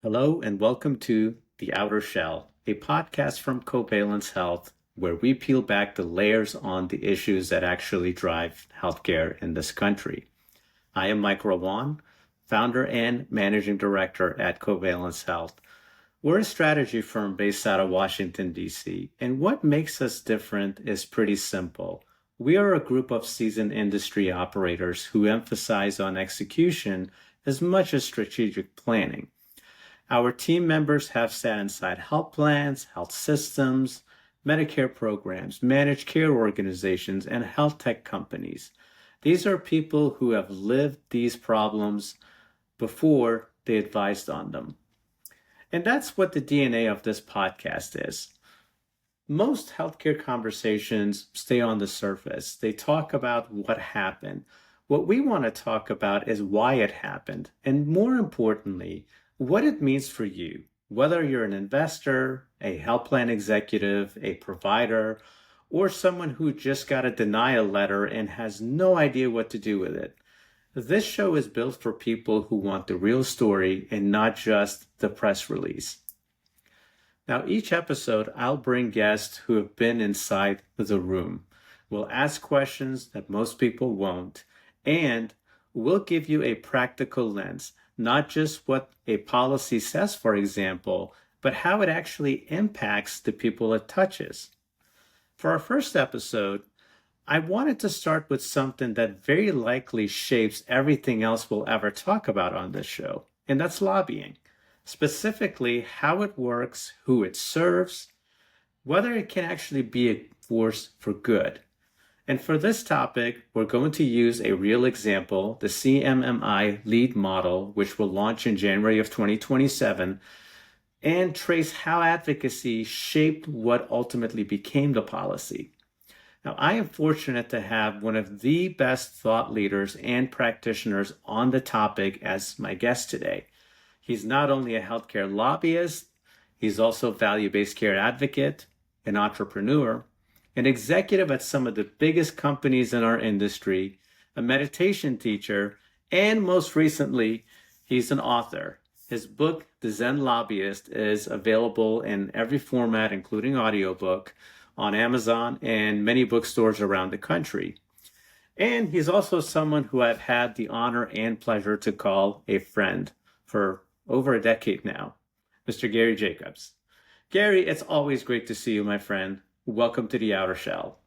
Hello and welcome to The Outer Shell, a podcast from Covalence Health, where we peel back the layers on the issues that actually drive healthcare in this country. I am Mike Rawan, founder and managing director at Covalence Health. We're a strategy firm based out of Washington, D.C., and what makes us different is pretty simple. We are a group of seasoned industry operators who emphasize on execution as much as strategic planning. Our team members have sat inside health plans, health systems, Medicare programs, managed care organizations, and health tech companies. These are people who have lived these problems before they advised on them. And that's what the DNA of this podcast is. Most healthcare conversations stay on the surface. They talk about what happened. What we want to talk about is why it happened, and more importantly, what it means for you, whether you're an investor, a health plan executive, a provider, or someone who just got a denial letter and has no idea what to do with it. This show is built for people who want the real story and not just the press release. Now, each episode, I'll bring guests who have been inside the room. We'll ask questions that most people won't, and we'll give you a practical lens, not just what a policy says, for example, but how it actually impacts the people it touches. For our first episode, I wanted to start with something that very likely shapes everything else we'll ever talk about on this show, and that's lobbying. Specifically, how it works, who it serves, whether it can actually be a force for good. And for this topic, we're going to use a real example, the CMMI LEAD Model, which will launch in January of 2027, and trace how advocacy shaped what ultimately became the policy. Now, I am fortunate to have one of the best thought leaders and practitioners on the topic as my guest today. He's not only a healthcare lobbyist, he's also a value-based care advocate, an entrepreneur, an executive at some of the biggest companies in our industry, a meditation teacher, and most recently, he's an author. His book, The Zen Lobbyist, is available in every format, including audiobook, on Amazon and many bookstores around the country. And he's also someone who I've had the honor and pleasure to call a friend for over a decade now, Mr. Gary Jacobs. Gary, it's always great to see you, my friend. Welcome to the Outer Shell.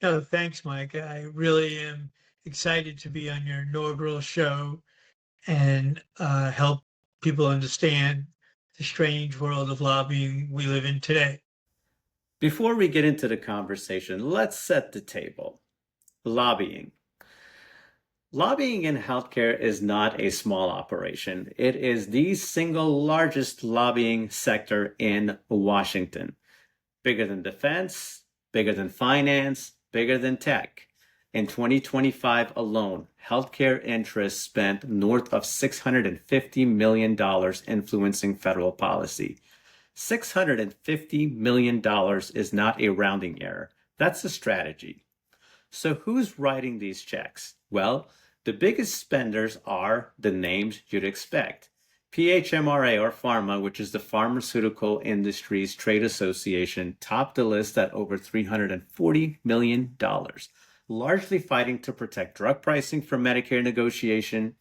No, thanks, Mike. I really am excited to be on your inaugural show and help people understand the strange world of lobbying we live in today. Before we get into the conversation, let's set the table. Lobbying. Lobbying in healthcare is not a small operation. It is the single largest lobbying sector in Washington. Bigger than defense, bigger than finance, bigger than tech. In 2025 alone, healthcare interests spent north of $650 million influencing federal policy. $650 million is not a rounding error. That's a strategy. So who's writing these checks? Well, the biggest spenders are the names you'd expect. PHMRA, or PhRMA, which is the Pharmaceutical Industries Trade Association, topped the list at over $340 million, largely fighting to protect drug pricing from Medicare negotiation.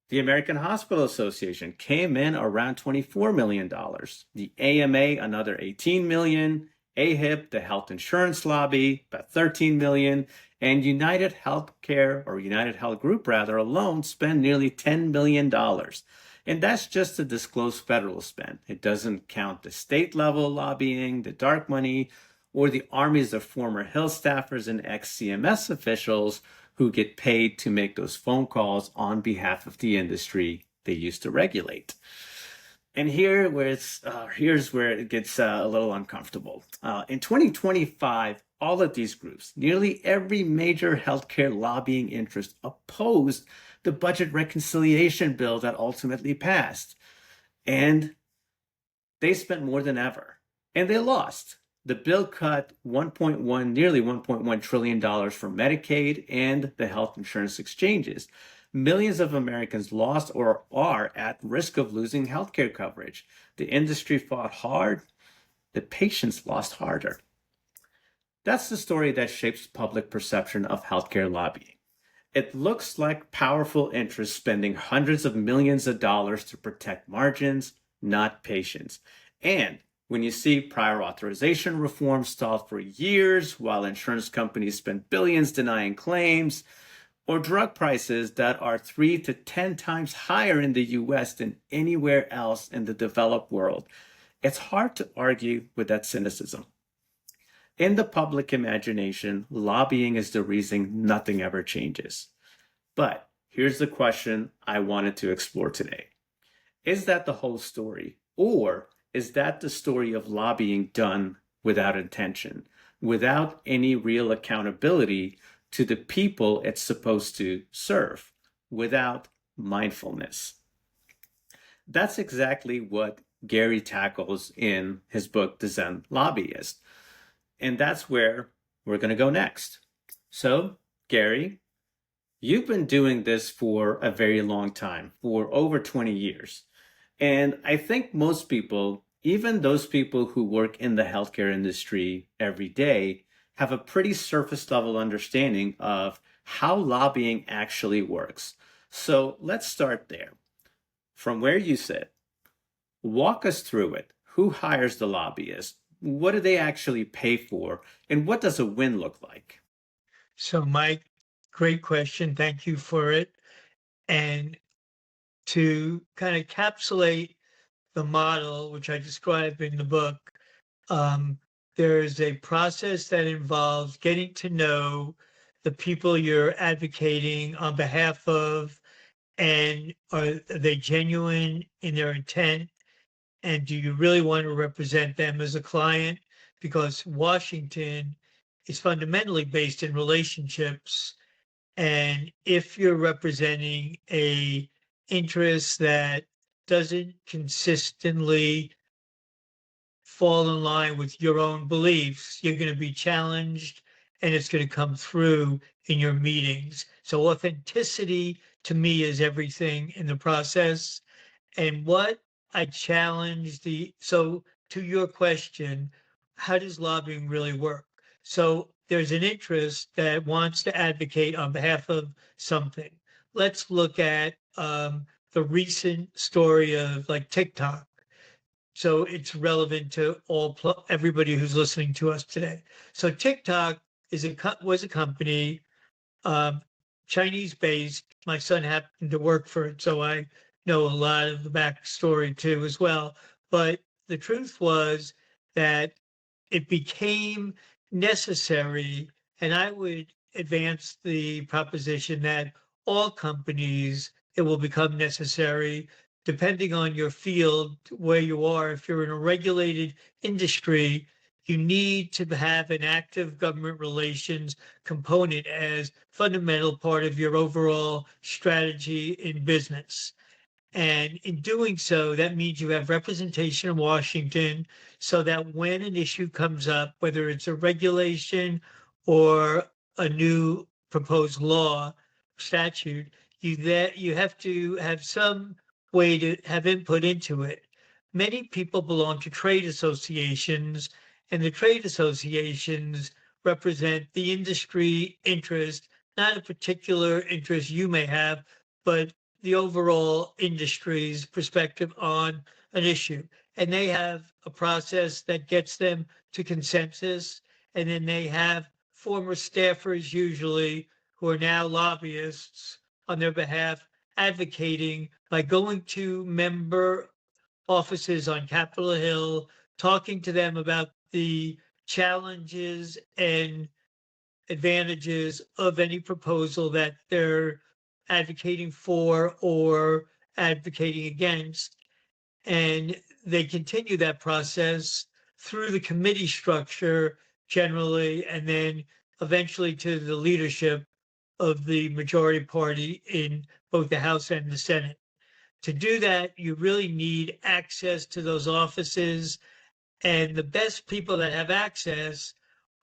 The American Hospital Association came in around $24 million. The AMA, another $18 million. AHIP, the health insurance lobby, about $13 million. And United Healthcare, or United Health Group rather, alone spent nearly $10 million. And that's just the disclosed federal spend. It doesn't count the state level lobbying, the dark money, or the armies of former Hill staffers and ex-CMS officials who get paid to make those phone calls on behalf of the industry they used to regulate. And here's where it gets a little uncomfortable. In 2025, all of these groups, nearly every major healthcare lobbying interest, opposed the budget reconciliation bill that ultimately passed. And they spent more than ever. And they lost. The bill cut nearly $1.1 trillion from Medicaid and the health insurance exchanges. Millions of Americans lost or are at risk of losing healthcare coverage. The industry fought hard, the patients lost harder. That's the story that shapes public perception of healthcare lobbying. It looks like powerful interests spending hundreds of millions of dollars to protect margins, not patients. And when you see prior authorization reform stalled for years while insurance companies spend billions denying claims, or drug prices that are 3 to 10 times higher in the US than anywhere else in the developed world, it's hard to argue with that cynicism. In the public imagination, lobbying is the reason nothing ever changes. But here's the question I wanted to explore today. Is that the whole story? Or is that the story of lobbying done without intention, without any real accountability to the people it's supposed to serve, without mindfulness? That's exactly what Gary tackles in his book, The Zen Lobbyist. And that's where we're going to go next. So, Gary, you've been doing this for a very long time, for over 20 years. And I think most people, even those people who work in the healthcare industry every day, have a pretty surface level understanding of how lobbying actually works. So let's start there. From where you sit, walk us through it. Who hires the lobbyist? What do they actually pay for? And what does a win look like? So, Mike, great question. Thank you for it. And to kind of encapsulate the model, which I describe in the book, um, there's a process that involves getting to know the people you're advocating on behalf of, and are they genuine in their intent? And do you really want to represent them as a client? Because Washington is fundamentally based in relationships. And if you're representing a interest that doesn't consistently fall in line with your own beliefs, you're going to be challenged and it's going to come through in your meetings. So authenticity to me is everything in the process. And what I challenge so to your question, how does lobbying really work? So there's an interest that wants to advocate on behalf of something. Let's look at the recent story of like TikTok. So it's relevant to everybody who's listening to us today. So TikTok was a company, um, Chinese based. My son happened to work for it, so I know a lot of the backstory too as well. But the truth was that it became necessary, and I would advance the proposition that all companies, it will become necessary depending on your field, where you are. If you're in a regulated industry, you need to have an active government relations component as fundamental part of your overall strategy in business. And in doing so, that means you have representation in Washington so that when an issue comes up, whether it's a regulation or a new proposed law, statute, you have to have some way to have input into it. Many people belong to trade associations, and the trade associations represent the industry interest, not a particular interest you may have, but the overall industry's perspective on an issue. And they have a process that gets them to consensus. And then they have former staffers, usually, who are now lobbyists on their behalf, advocating by going to member offices on Capitol Hill, talking to them about the challenges and advantages of any proposal that they're advocating for or advocating against. And they continue that process through the committee structure generally, and then eventually to the leadership of the majority party in both the House and the Senate. To do that, you really need access to those offices. And the best people that have access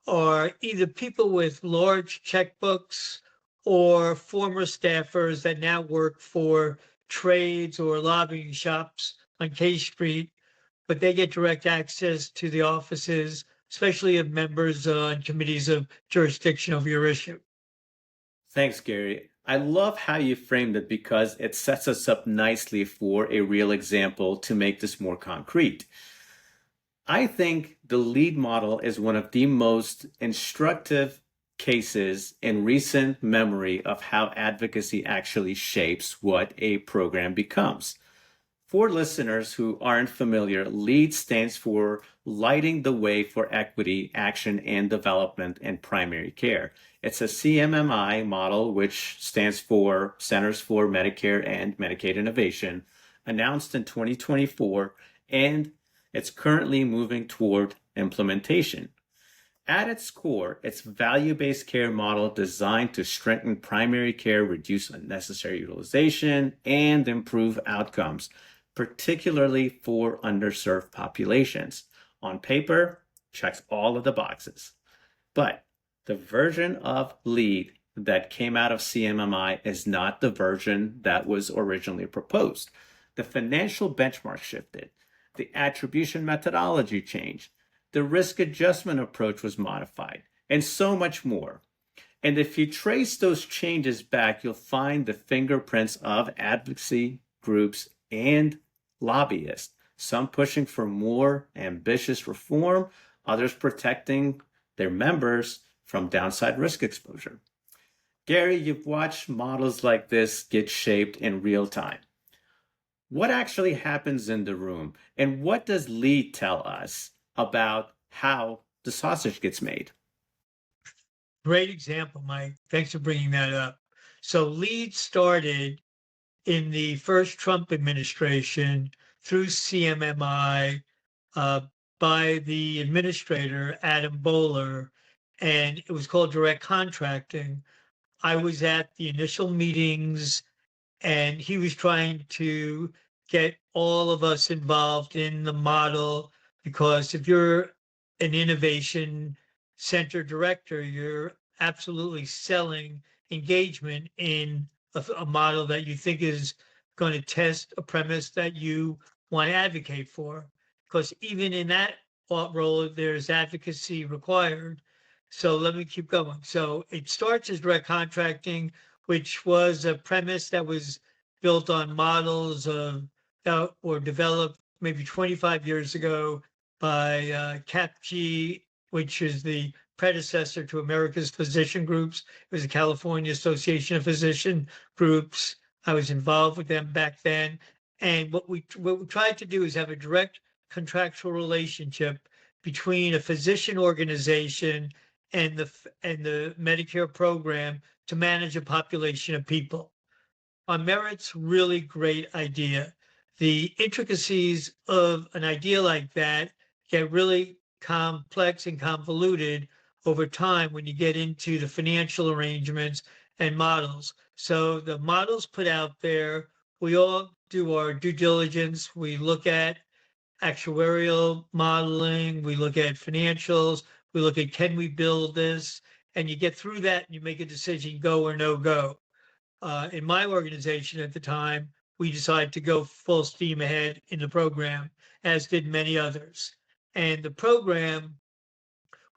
are either people with large checkbooks or former staffers that now work for trades or lobbying shops on K Street, but they get direct access to the offices, especially of members on committees of jurisdiction over your issue. Thanks, Gary. I love how you framed it because it sets us up nicely for a real example to make this more concrete. I think the LEAD model is one of the most instructive cases in recent memory of how advocacy actually shapes what a program becomes. For listeners who aren't familiar, LEAD stands for Lighting the Way for Equity, Action, and Development in Primary Care. It's a CMMI model, which stands for Centers for Medicare and Medicaid Innovation, announced in 2024, and it's currently moving toward implementation. At its core, it's value-based care model designed to strengthen primary care, reduce unnecessary utilization, and improve outcomes, particularly for underserved populations. On paper, checks all of the boxes. But the version of LEAD that came out of CMMI is not the version that was originally proposed. The financial benchmark shifted. The attribution methodology changed. The risk adjustment approach was modified, and so much more. And if you trace those changes back, you'll find the fingerprints of advocacy groups and lobbyists, some pushing for more ambitious reform, others protecting their members from downside risk exposure. Gary, you've watched models like this get shaped in real time. What actually happens in the room, and what does LEAD tell us about how the sausage gets made? Great example, Mike. Thanks for bringing that up. So LEAD started in the first Trump administration through CMMI by the administrator, Adam Bowler, and it was called direct contracting. I was at the initial meetings and he was trying to get all of us involved in the model because if you're an innovation center director, you're absolutely selling engagement in a model that you think is going to test a premise that you want to advocate for. Because even in that role, there's advocacy required. So let me keep going. So it starts as direct contracting, which was a premise that was built on models of that were developed maybe 25 years ago by CAPG, which is the predecessor to America's Physician Groups. It was the California Association of Physician Groups. I was involved with them back then. And what we tried to do is have a direct contractual relationship between a physician organization and the Medicare program to manage a population of people. On Merit's really great idea. The intricacies of an idea like that get really complex and convoluted over time when you get into the financial arrangements and models. So the models put out there, we all do our due diligence. We look at actuarial modeling, we look at financials, we look at can we build this, and you get through that and you make a decision, go or no go. In my organization at the time, we decided to go full steam ahead in the program, as did many others. And the program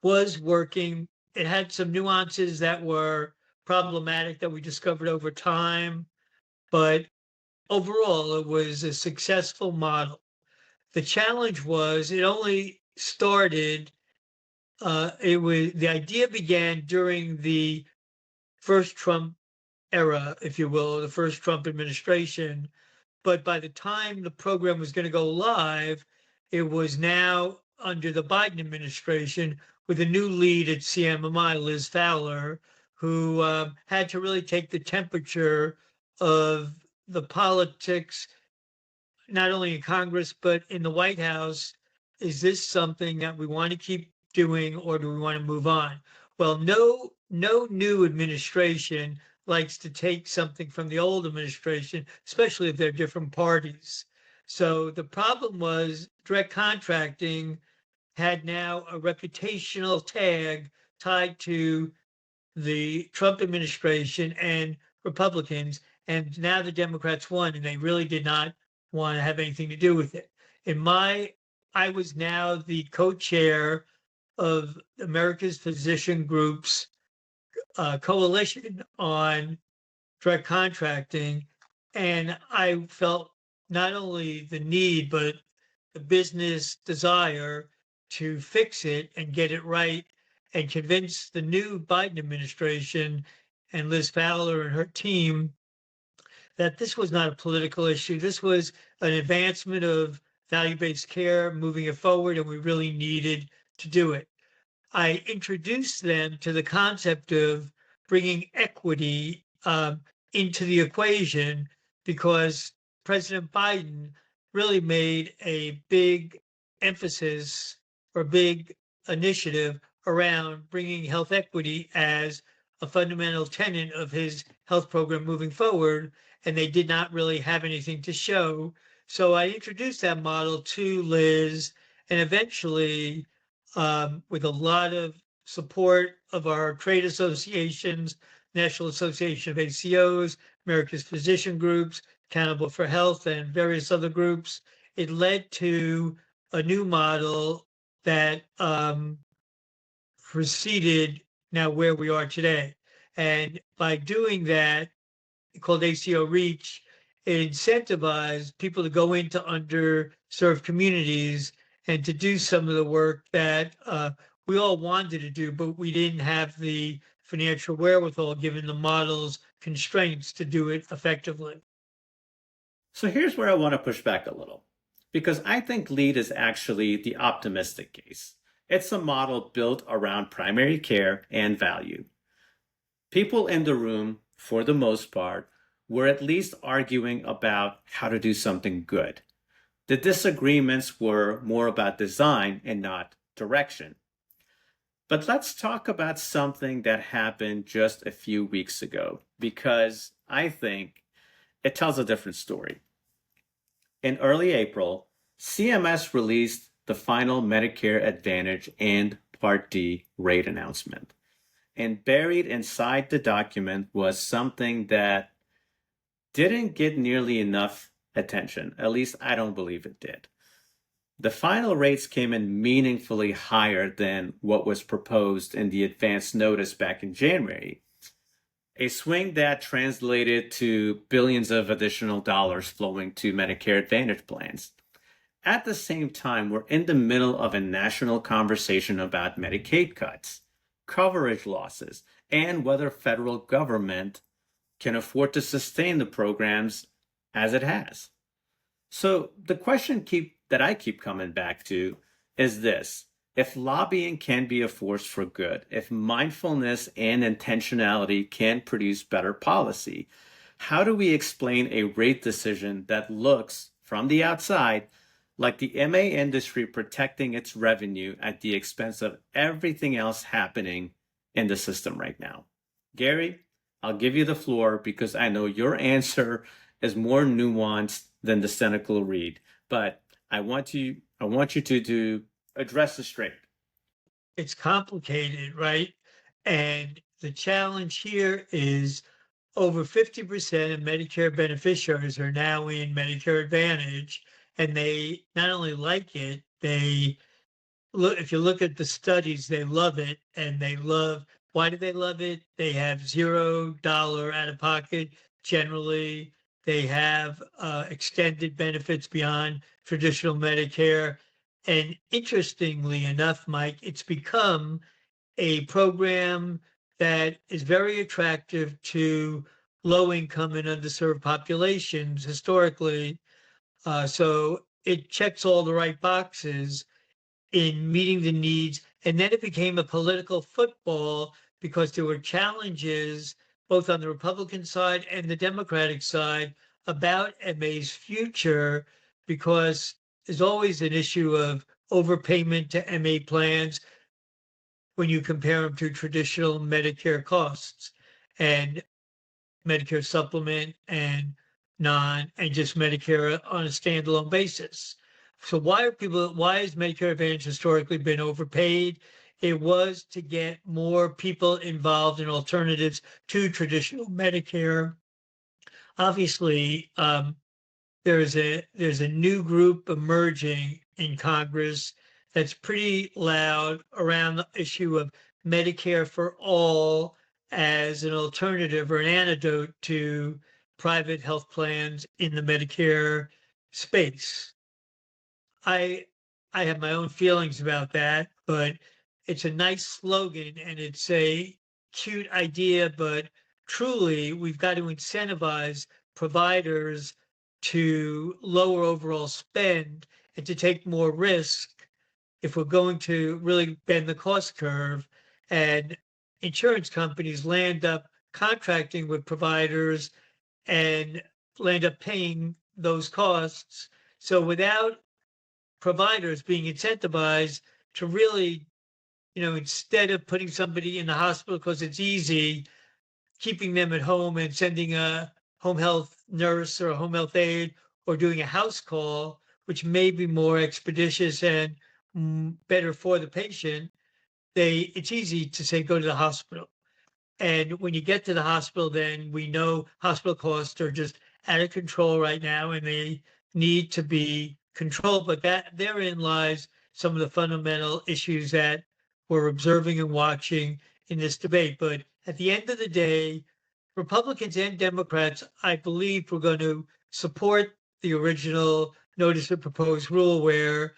was working. It had some nuances that were problematic that we discovered over time, but overall, it was a successful model. The challenge was it only started, the idea began during the first Trump era, if you will, the first Trump administration. But by the time the program was going to go live, it was now under the Biden administration with a new lead at CMMI, Liz Fowler, who had to really take the temperature of the politics, not only in Congress, but in the White House. Is this something that we want to keep doing or do we want to move on? Well, no new administration likes to take something from the old administration, especially if they're different parties. So the problem was direct contracting had now a reputational tag tied to the Trump administration and Republicans, and now the Democrats won, and they really did not want to have anything to do with it. I was now the co-chair of America's Physician Group's coalition on direct contracting, and I felt not only the need but the business desire to fix it and get it right and convince the new Biden administration and Liz Fowler and her team that this was not a political issue. This was an advancement of value-based care, moving it forward, and we really needed to do it. I introduced them to the concept of bringing equity into the equation because President Biden really made a big emphasis or big initiative around bringing health equity as a fundamental tenet of his health program moving forward. And they did not really have anything to show. So I introduced that model to Liz, and eventually, with a lot of support of our trade associations, National Association of ACOs, America's Physician Groups, Accountable for Health, and various other groups, it led to a new model that preceded now where we are today. And by doing that, called ACO Reach, it incentivized people to go into underserved communities and to do some of the work that we all wanted to do, but we didn't have the financial wherewithal, given the model's constraints, to do it effectively. So here's where I want to push back a little, because I think LEAD is actually the optimistic case. It's a model built around primary care and value. People in the room, for the most part, were at least arguing about how to do something good. The disagreements were more about design and not direction. But let's talk about something that happened just a few weeks ago, because I think it tells a different story. In early April, CMS released the final Medicare Advantage and Part D rate announcement. And buried inside the document was something that didn't get nearly enough attention. At least I don't believe it did. The final rates came in meaningfully higher than what was proposed in the advance notice back in January, a swing that translated to billions of additional dollars flowing to Medicare Advantage plans. At the same time, we're in the middle of a national conversation about Medicaid cuts, coverage losses, and whether federal government can afford to sustain the programs as it has. So the question that I keep coming back to is this. If lobbying can be a force for good, if mindfulness and intentionality can produce better policy, how do we explain a rate decision that looks, from the outside, like the MA industry protecting its revenue at the expense of everything else happening in the system right now? Gary, I'll give you the floor because I know your answer is more nuanced than the cynical read, but I want you to address the straight. It's complicated, right? And the challenge here is over 50% of Medicare beneficiaries are now in Medicare Advantage, and they not only like it, they look, if you look at the studies, they love it, and they love, why do they love it? They have $0 out of pocket generally. They have extended benefits beyond traditional Medicare. And interestingly enough, Mike, it's become a program that is very attractive to low income and underserved populations historically. So it checks all the right boxes in meeting the needs. And then it became a political football because there were challenges both on the Republican side and the Democratic side about MA's future, because there's always an issue of overpayment to MA plans when you compare them to traditional Medicare costs and Medicare supplement and just Medicare on a standalone basis. So why has Medicare Advantage historically been overpaid? it was to get more people involved in alternatives to traditional Medicare. Obviously, there's a new group emerging in Congress that's pretty loud around the issue of Medicare for all as an alternative or an antidote to private health plans in the Medicare space. I I have my own feelings about that, but it's a nice slogan and it's a cute idea, but truly we've got to incentivize providers to lower overall spend and to take more risk if we're going to really bend the cost curve. And insurance companies land up contracting with providers and land up paying those costs. So without providers being incentivized to really, instead of putting somebody in the hospital because it's easy, keeping them at home and sending a home health nurse or a home health aide or doing a house call, which may be more expeditious and better for the patient, it's easy to say go to the hospital. And when you get to the hospital, then we know hospital costs are just out of control right now and they need to be controlled. But that therein lies some of the fundamental issues that we're observing and watching in this debate. But at the end of the day, Republicans and Democrats, I believe, were going to support the original notice of proposed rule where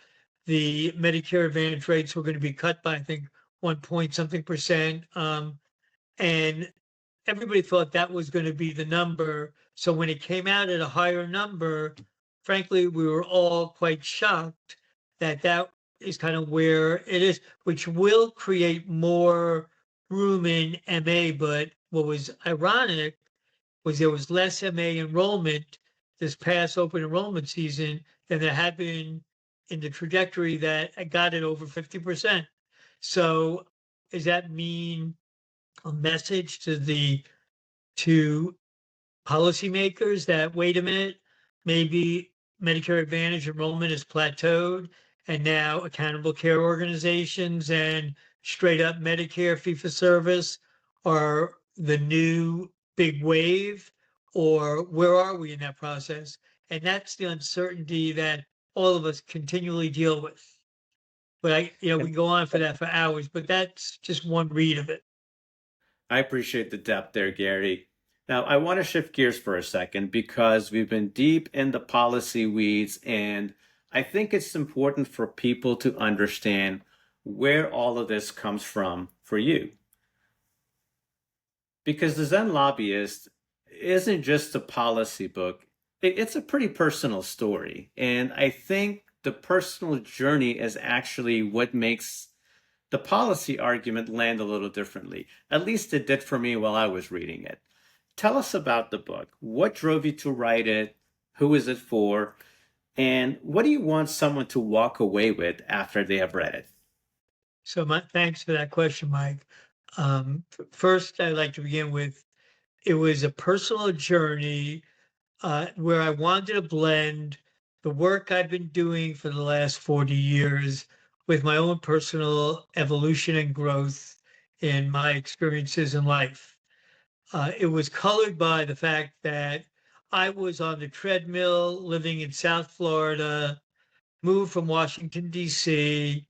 the Medicare Advantage rates were going to be cut by, I think, 1 point something percent. And everybody thought that was going to be the number. So when it came out at a higher number, frankly, we were all quite shocked that that is kind of where it is, which will create more room in MA. But what was ironic was there was less MA enrollment this past open enrollment season than there had been in the trajectory that got it over 50%. So does that mean a message to policymakers that wait a minute, maybe Medicare Advantage enrollment is plateaued, and now accountable care organizations and straight up Medicare fee for service are the new big wave, or where are we in that process? And that's the uncertainty that all of us continually deal with. But we And can go on for that for hours, but that's just one read of it. I appreciate the depth there, Gary. Now, I want to shift gears for a second because we've been deep in the policy weeds, and I think it's important for people to understand where all of this comes from for you. Because the Zen Lobbyist isn't just a policy book, it's a pretty personal story. And I think the personal journey is actually what makes the policy argument land a little differently. At least it did for me while I was reading it. Tell us about the book. What drove you to write it? Who is it for? And what do you want someone to walk away with after they have read it? So thanks for that question, Mike. First, I'd like to begin with it was a personal journey where I wanted to blend the work I've been doing for the last 40 years with my own personal evolution and growth in my experiences in life. It was colored by the fact that I was on the treadmill living in South Florida, moved from Washington, D.C.,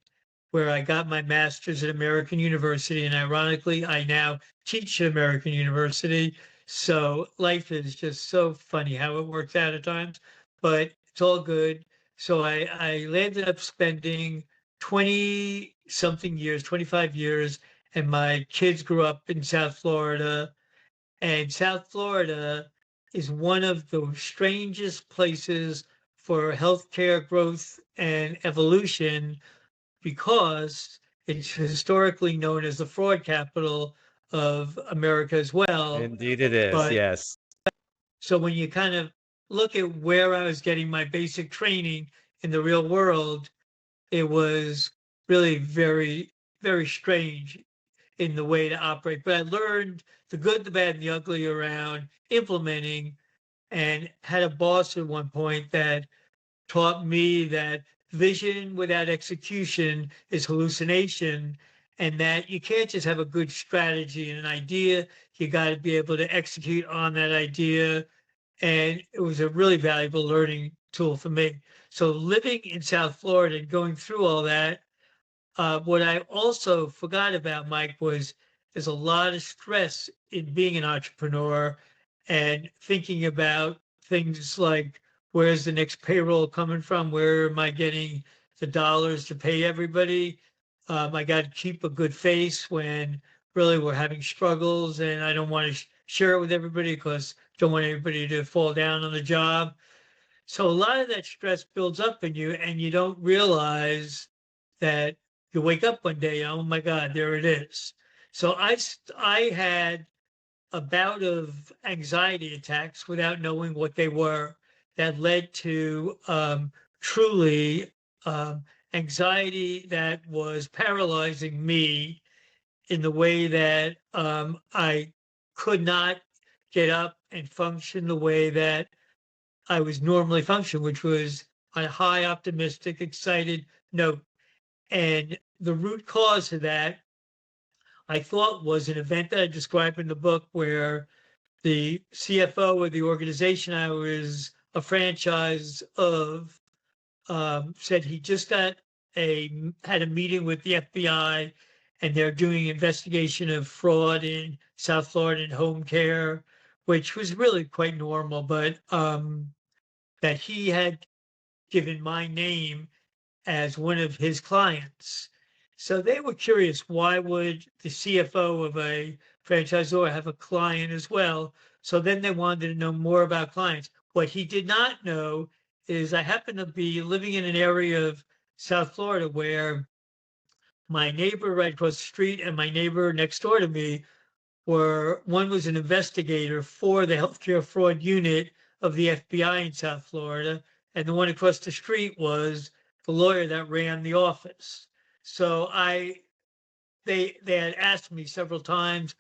where I got my master's at American University. And ironically, I now teach at American University. So life is just so funny how it works out at times, but it's all good. So I landed up spending 20 something years, 25 years, and my kids grew up in South Florida. And South Florida is one of the strangest places for healthcare growth and evolution because it's historically known as the fraud capital of America as well. Indeed it is, But yes. so when you kind of look at where I was getting my basic training in the real world, it was really very, very strange in the way to operate. But I learned the good, the bad, and the ugly around implementing and had a boss at one point that taught me that vision without execution is hallucination. and that you can't just have a good strategy and an idea. You got to be able to execute on that idea. And it was a really valuable learning tool for me. So living in South Florida and going through all that, what I also forgot about, Mike, was there's a lot of stress in being an entrepreneur and thinking about things like where's the next payroll coming from? Where am I getting the dollars to pay everybody? I got to keep a good face when really we're having struggles, and I don't want to share it with everybody because don't want everybody to fall down on the job. So a lot of that stress builds up in you, and you don't realize that you wake up one day, oh my God, there it is. So I had a bout of anxiety attacks without knowing what they were that led to truly anxiety that was paralyzing me in the way that I could not get up and function the way that I was normally function, which was a high, optimistic, excited note. And the root cause of that, I thought, was an event that I described in the book where the CFO of the organization I was a franchise of said he just had a meeting with the FBI, and they're doing investigation of fraud in South Florida in home care, which was really quite normal, but that he had given my name as one of his clients. So they were curious, why would the CFO of a franchisor have a client as well? So then they wanted to know more about clients. What he did not know is I happen to be living in an area of South Florida where my neighbor right across the street and my neighbor next door to me were, one was an investigator for the healthcare fraud unit of the FBI in South Florida, and the one across the street was the lawyer that ran the office. So they had asked me several times,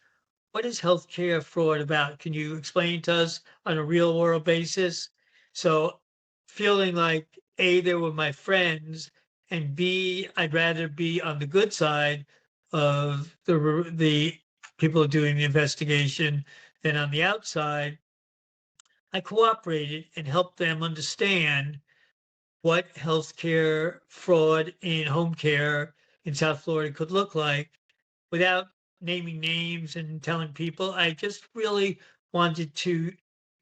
what is healthcare fraud about? Can you explain to us on a real world basis? So feeling like A, they were my friends, and B, I'd rather be on the good side of the people doing the investigation than on the outside, I cooperated and helped them understand what healthcare fraud in home care in South Florida could look like without naming names and telling people. I just really wanted to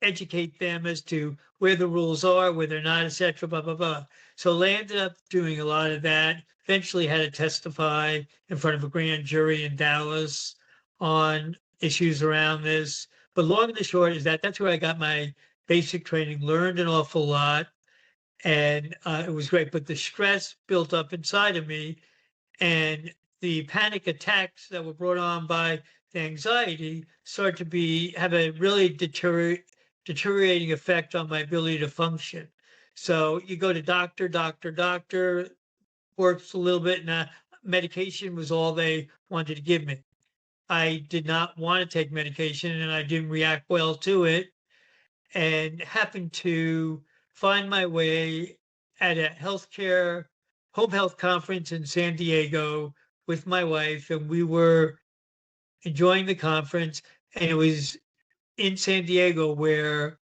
educate them as to where the rules are, where they're not, et cetera, blah, blah, blah. So I ended up doing a lot of that. Eventually had to testify in front of a grand jury in Dallas on issues around this. But long and the short is that that's where I got my basic training, learned an awful lot, and it was great. But the stress built up inside of me, and the panic attacks that were brought on by the anxiety start to have a really deteriorating effect on my ability to function. So you go to doctor, works a little bit, and medication was all they wanted to give me. I did not want to take medication, and I didn't react well to it, and happened to find my way at a home health conference in San Diego with my wife, and we were enjoying the conference. And it was in San Diego where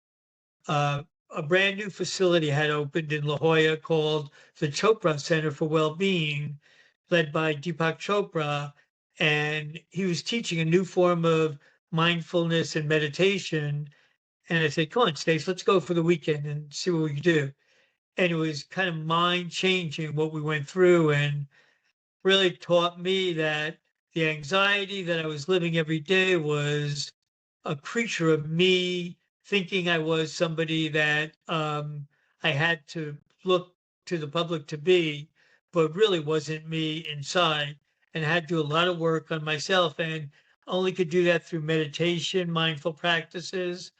a brand new facility had opened in La Jolla called the Chopra Center for Wellbeing, led by Deepak Chopra. And he was teaching a new form of mindfulness and meditation. And I said, come on, Stace, let's go for the weekend and see what we can do. And it was kind of mind changing what we went through, and really taught me that the anxiety that I was living every day was a creature of me thinking I was somebody that I had to look to the public to be, but really wasn't me inside, and had to do a lot of work on myself, and only could do that through meditation, mindful practices,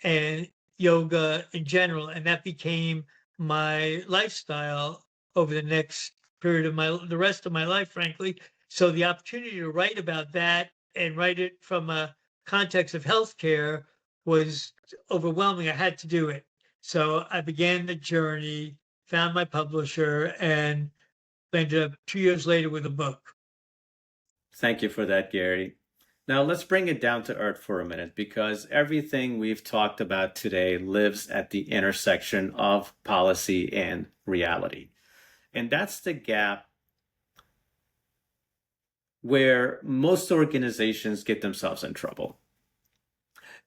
and yoga in general. And that became my lifestyle over the next period of the rest of my life, frankly. So the opportunity to write about that and write it from a context of healthcare was overwhelming. I had to do it. So I began the journey, found my publisher, and ended up 2 years later with a book. Thank you for that, Gary. Now let's bring it down to earth for a minute because everything we've talked about today lives at the intersection of policy and reality. And that's the gap where most organizations get themselves in trouble.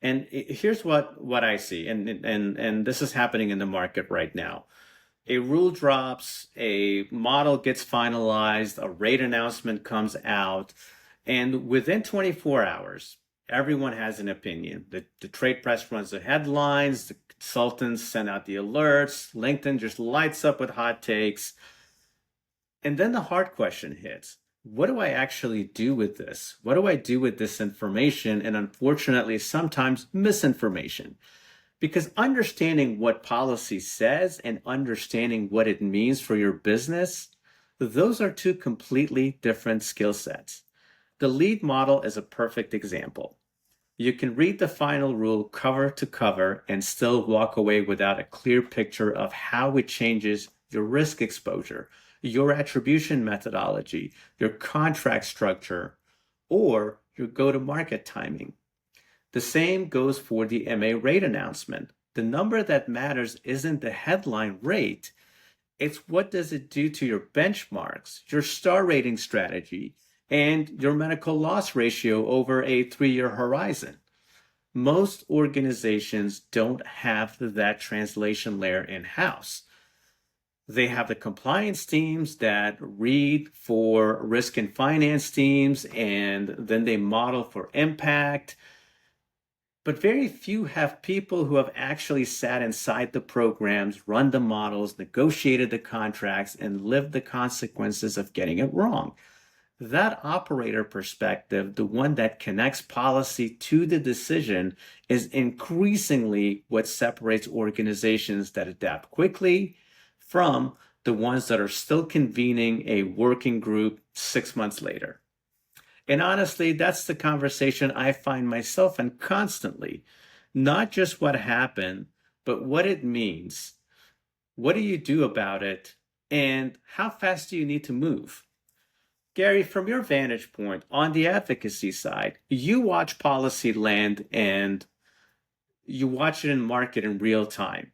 And here's what I see, and this is happening in the market right now. A rule drops, a model gets finalized, a rate announcement comes out, and within 24 hours, everyone has an opinion. The trade press runs the headlines, the consultants send out the alerts, LinkedIn just lights up with hot takes. And then the hard question hits. What do I actually do with this? What do I do with this information? And unfortunately, sometimes misinformation. Because understanding what policy says and understanding what it means for your business, those are two completely different skill sets. The lead model is a perfect example. You can read the final rule cover to cover and still walk away without a clear picture of how it changes your risk exposure, your attribution methodology, your contract structure, or your go-to-market timing. The same goes for the MA rate announcement. The number that matters isn't the headline rate, it's what does it do to your benchmarks, your star rating strategy, and your medical loss ratio over a 3-year horizon. Most organizations don't have that translation layer in-house. They have the compliance teams that read for risk and finance teams, and then they model for impact. But very few have people who have actually sat inside the programs, run the models, negotiated the contracts, and lived the consequences of getting it wrong. That operator perspective, the one that connects policy to the decision, is increasingly what separates organizations that adapt quickly from the ones that are still convening a working group 6 months later. And honestly, that's the conversation I find myself in constantly. Not just what happened, but what it means. What do you do about it? And how fast do you need to move? Gary, from your vantage point on the advocacy side, you watch policy land and you watch it in market in real time.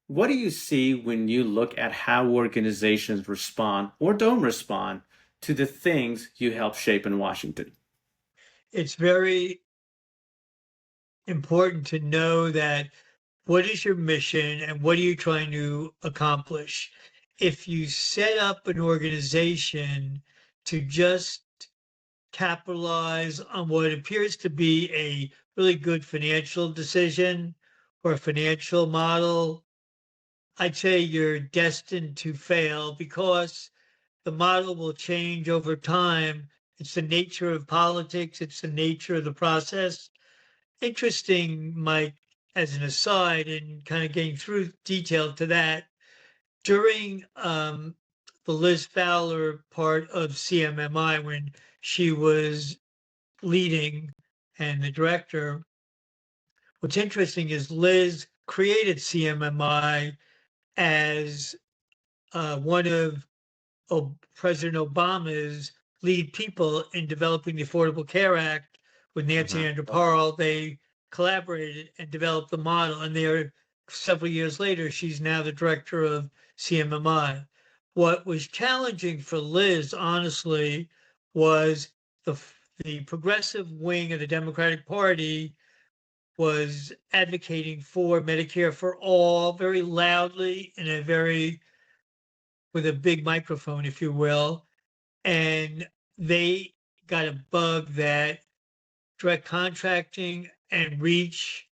What do you see when you look at how organizations respond or don't respond to the things you help shape in Washington? It's very important to know that what is your mission and what are you trying to accomplish? If you set up an organization to just capitalize on what appears to be a really good financial decision or a financial model, I'd say you're destined to fail because the model will change over time. It's the nature of politics, it's the nature of the process. Interesting, Mike, as an aside, and kind of getting through detail to that, during the Liz Fowler part of CMMI, when she was leading and the director, what's interesting is Liz created CMMI as one of President Obama's lead people in developing the Affordable Care Act with Nancy Mhm. Andrew Parle. They collaborated and developed the model, and there several years later, she's now the director of CMMI. What was challenging for Liz, honestly, was the progressive wing of the Democratic Party was advocating for Medicare for all very loudly in a very with a big microphone, if you will, and they got a bug that direct contracting and reach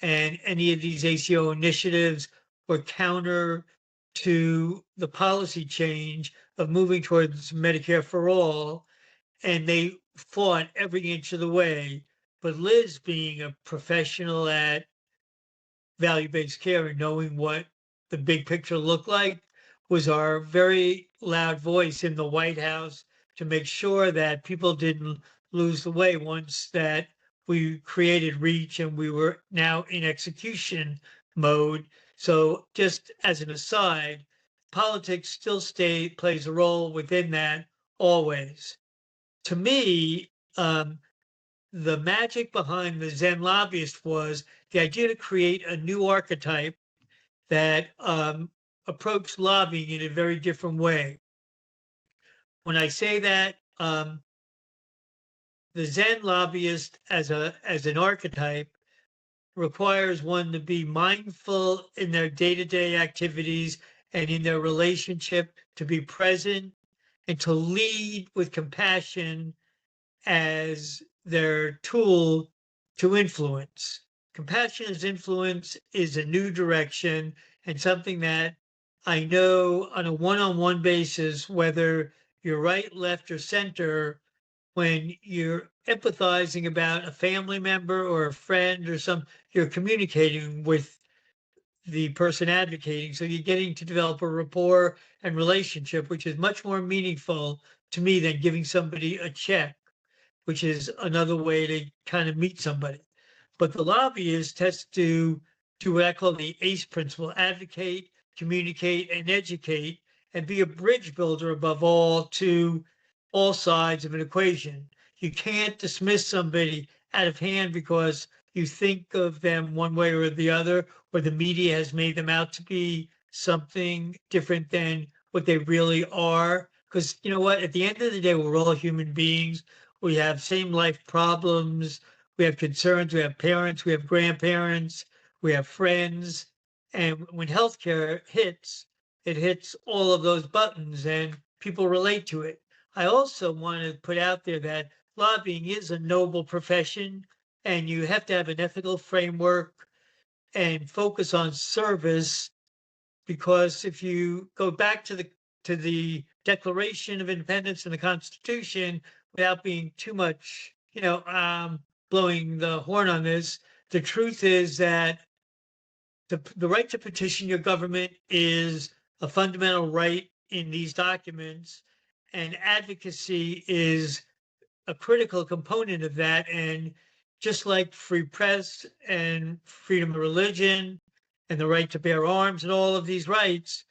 and any of these ACO initiatives were counter to the policy change of moving towards Medicare for all. And they fought every inch of the way. But Liz, being a professional at value-based care and knowing what the big picture looked like was our very loud voice in the White House to make sure that people didn't lose the way once that we created reach and we were now in execution mode. So just as an aside, politics still plays a role within that always. to me, the magic behind the Zen lobbyist was the idea to create a new archetype that approached lobbying in a very different way. When I say that, the Zen lobbyist as an archetype requires one to be mindful in their day-to-day activities and in their relationship, to be present and to lead with compassion as their tool to influence. Compassion as influence is a new direction and something that I know on a one-on-one basis, whether you're right, left, or center, when you're empathizing about a family member or a friend or you're communicating with the person advocating. So you're getting to develop a rapport and relationship, which is much more meaningful to me than giving somebody a check, which is another way to kind of meet somebody. But the lobbyist has to do what I call the ACE principle: advocate, communicate, and educate, and be a bridge builder above all to all sides of an equation. You can't dismiss somebody out of hand because you think of them one way or the other, or the media has made them out to be something different than what they really are. Because you know what? At the end of the day, we're all human beings. We have same life problems. We have concerns. We have parents. We have grandparents. We have friends. And when healthcare hits, it hits all of those buttons and people relate to it. I also want to put out there that lobbying is a noble profession and you have to have an ethical framework and focus on service, because if you go back to the Declaration of Independence and the Constitution, without being too much, blowing the horn on this, the truth is that the right to petition your government is a fundamental right in these documents, and advocacy is a critical component of that. And just like free press and freedom of religion and the right to bear arms and all of these rights,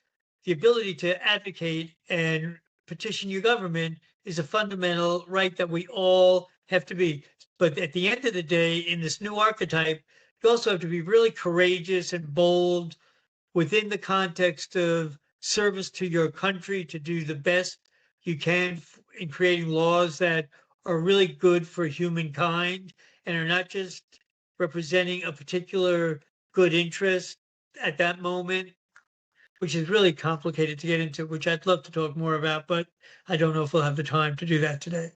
the ability to advocate and petition your government is a fundamental right that we all have to be. But at the end of the day, in this new archetype, you also have to be really courageous and bold within the context of service to your country, to do the best you can in creating laws that are really good for humankind and are not just representing a particular good interest at that moment, which is really complicated to get into, which I'd love to talk more about, but I don't know if we'll have the time to do that today.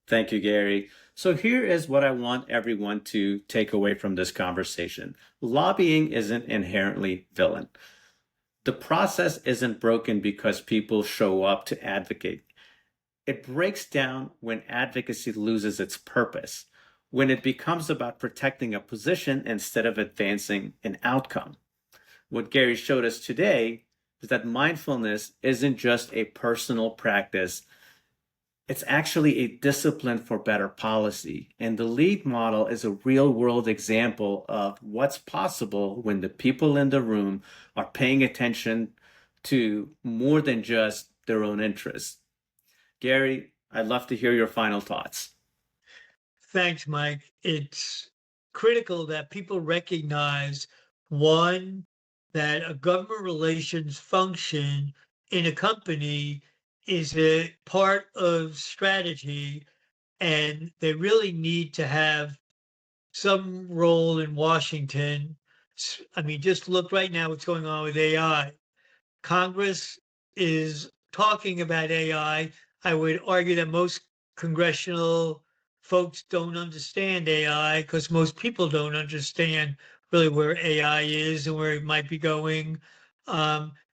Thank you, Gary. So here is what I want everyone to take away from this conversation. Lobbying isn't inherently villain. The process isn't broken because people show up to advocate. It breaks down when advocacy loses its purpose, when it becomes about protecting a position instead of advancing an outcome. What Gary showed us today is that mindfulness isn't just a personal practice, it's actually a discipline for better policy. And the LEAD model is a real world example of what's possible when the people in the room are paying attention to more than just their own interests. Gary, I'd love to hear your final thoughts. Thanks, Mike. It's critical that people recognize, one, that a government relations function in a company is a part of strategy, and they really need to have some role in Washington. I mean, just look right now what's going on with AI. Congress is talking about AI. I would argue that most congressional folks don't understand AI because most people don't understand really where AI is and where it might be going.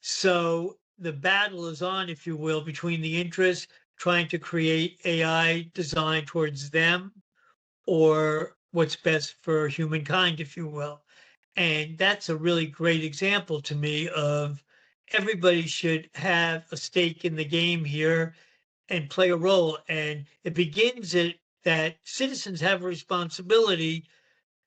So the battle is on, if you will, between the interests trying to create AI designed towards them or what's best for humankind, if you will. And that's a really great example to me of everybody should have a stake in the game here and play a role. And it begins at that citizens have a responsibility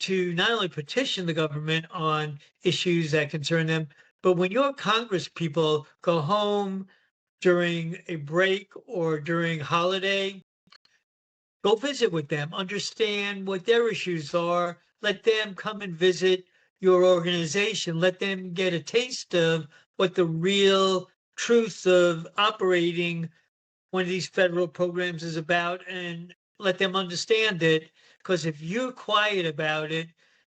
to not only petition the government on issues that concern them, but when your Congress people go home during a break or during holiday, go visit with them, understand what their issues are, let them come and visit your organization, let them get a taste of what the real truth of operating one of these federal programs is about, and let them understand it. Because if you're quiet about it,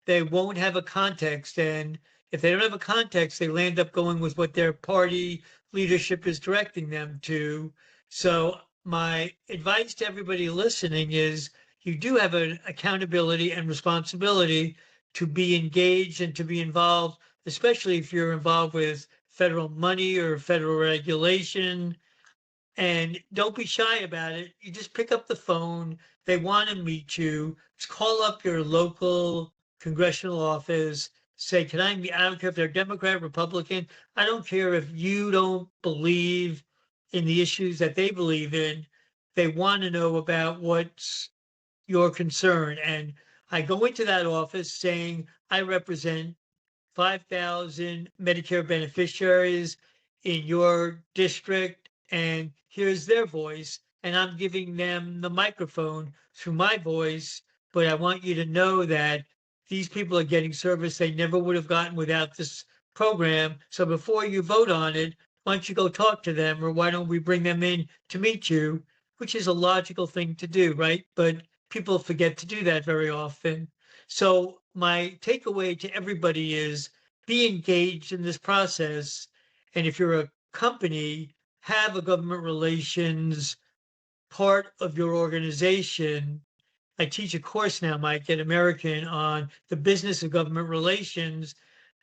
they won't have a context. And if they don't have a context, they land up going with what their party leadership is directing them to. So, my advice to everybody listening is you do have an accountability and responsibility to be engaged and to be involved, especially if you're involved with federal money or federal regulation, and don't be shy about it. You just pick up the phone. They want to meet you. Just call up your local congressional office. Say, can I meet? I don't care if they're Democrat, Republican. I don't care if you don't believe in the issues that they believe in. They want to know about what's your concern. And I go into that office saying, I represent 5,000 Medicare beneficiaries in your district, and here's their voice. And I'm giving them the microphone through my voice. But I want you to know that these people are getting service they never would have gotten without this program. So before you vote on it, why don't you go talk to them, or why don't we bring them in to meet you? Which is a logical thing to do, right? But people forget to do that very often. So my takeaway to everybody is be engaged in this process. And if you're a company, have a government relations part of your organization. I teach a course now, Mike, at American on the business of government relations,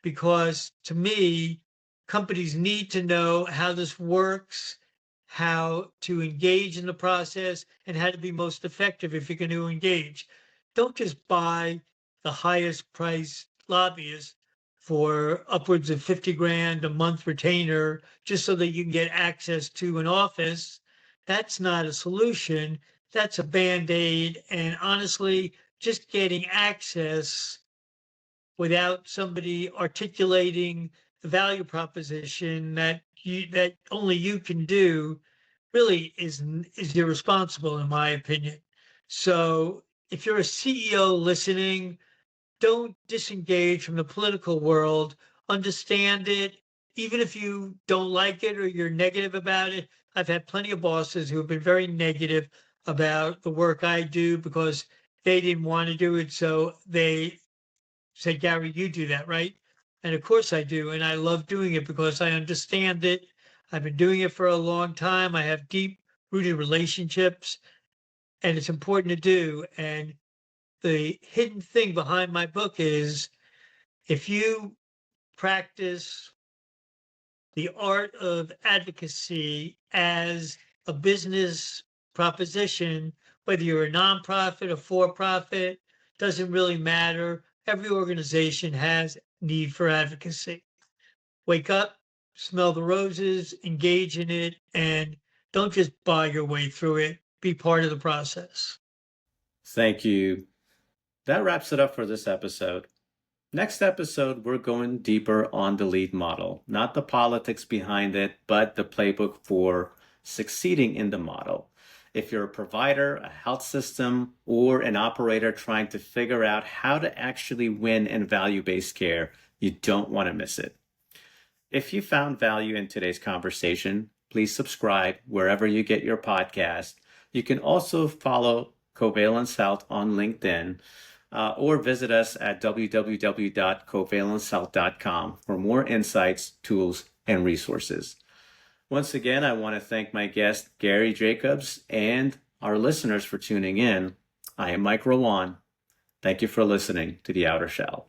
because to me, companies need to know how this works, how to engage in the process, and how to be most effective if you're going to engage. Don't just buy the highest price lobbyist for upwards of 50 grand a month retainer just so that you can get access to an office. That's not a solution. That's a band-aid. And honestly, just getting access without somebody articulating the value proposition that only you can do really is irresponsible, in my opinion. So if you're a CEO listening, don't disengage from the political world. Understand it, even if you don't like it or you're negative about it. I've had plenty of bosses who have been very negative about the work I do because they didn't want to do it. So they said, Gary, you do that, right? And of course I do. And I love doing it because I understand it. I've been doing it for a long time. I have deep rooted relationships, and it's important to do. And the hidden thing behind my book is if you practice the art of advocacy as a business proposition, whether you're a nonprofit or for profit, doesn't really matter. Every organization has need for advocacy. Wake up, smell the roses, engage in it, and don't just buy your way through it. Be part of the process. Thank you. That wraps it up for this episode. Next episode, we're going deeper on the LEAD model, not the politics behind it, but the playbook for succeeding in the model. If you're a provider, a health system, or an operator trying to figure out how to actually win in value-based care, you don't want to miss it. If you found value in today's conversation, please subscribe wherever you get your podcast. You can also follow Covalence Health on LinkedIn, or visit us at www.covalencehealth.com for more insights, tools, and resources. Once again, I want to thank my guest, Gary Jacobs, and our listeners for tuning in. I am Mike Rowan. Thank you for listening to The Outer Shell.